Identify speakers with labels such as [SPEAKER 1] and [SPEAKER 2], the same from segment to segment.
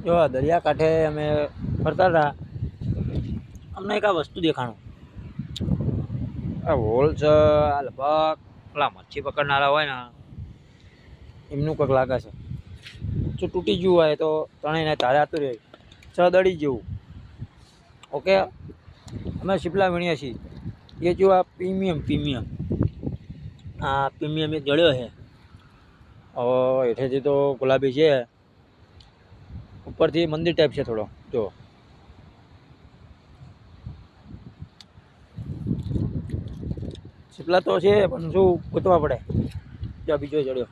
[SPEAKER 1] જો આ દરિયાકાંઠે અમે ફરતા હતા, અમને એક આ વસ્તુ દેખાણું. આ હોલ છે, આ લગભગ પેલા મચ્છી પકડનારા હોય ને એમનું કંઈક લાગે છે. જો તૂટી ગયું હોય તો ત્રણેયને તારે આતું રહે દડી જેવું. ઓકે, અમે શીપલા વીણીએ છીએ. એ જો આ પ્રીમિયમ આ પ્રીમિયમ એક જડ્યો છે. હવે હેઠેથી તો ગુલાબી છે, ઉપરથી મંદિર ટાઈપ છે થોડો. જો શીપલા તો છે પણ શું ગોતવા પડે. જો બીજો જડ્યો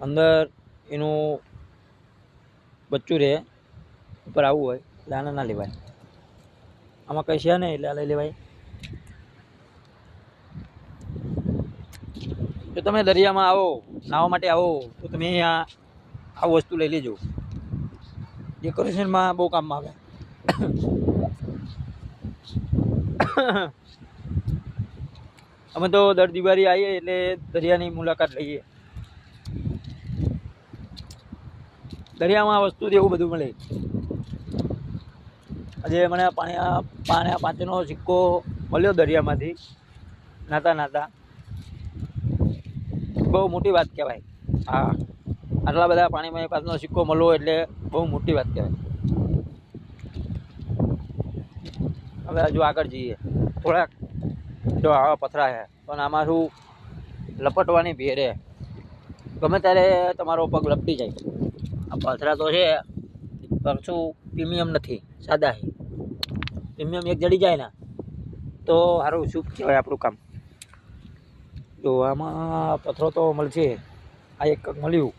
[SPEAKER 1] અંદર એનું બચ્ચું રહે. ઉપર આવવું હોય એટલે આને ના લેવાય. આમાં કંઈ છે નહીં એટલે આ લઈ લેવાય. જો તમે દરિયામાં આવો, નાહવા માટે આવો તો તમે આ વસ્તુ લઈ લેજો. ડેકોરેશનમાં બહુ કામમાં આવે. અમે તો દર દિવાળી આવીએ એટલે દરિયાની મુલાકાત લઈએ. દરિયામાં આ વસ્તુ એવું બધું મળે. આજે મને પાંચનો સિક્કો મળ્યો દરિયામાંથી નાતા. બહુ મોટી વાત કહેવાય. હા, આટલા બધા પાણીમાં 5નો સિક્કો મળવો એટલે બહુ મોટી વાત કહેવાય. હવે હજુ આગળ જઈએ થોડાક. જો આવા પથરા છે પણ આમાં શું લપટવાની ભેરે ગમે ત્યારે તમારો પગ લપટી જાય. આ પથરા તો છે પણ શું પ્રીમિયમ નથી, સાદા છે. પ્રીમિયમ એક જડી જાય ને તો સારું શું કહેવાય આપણું કામ. તો આમાં પથરો તો મળશે. આ એક મળ્યું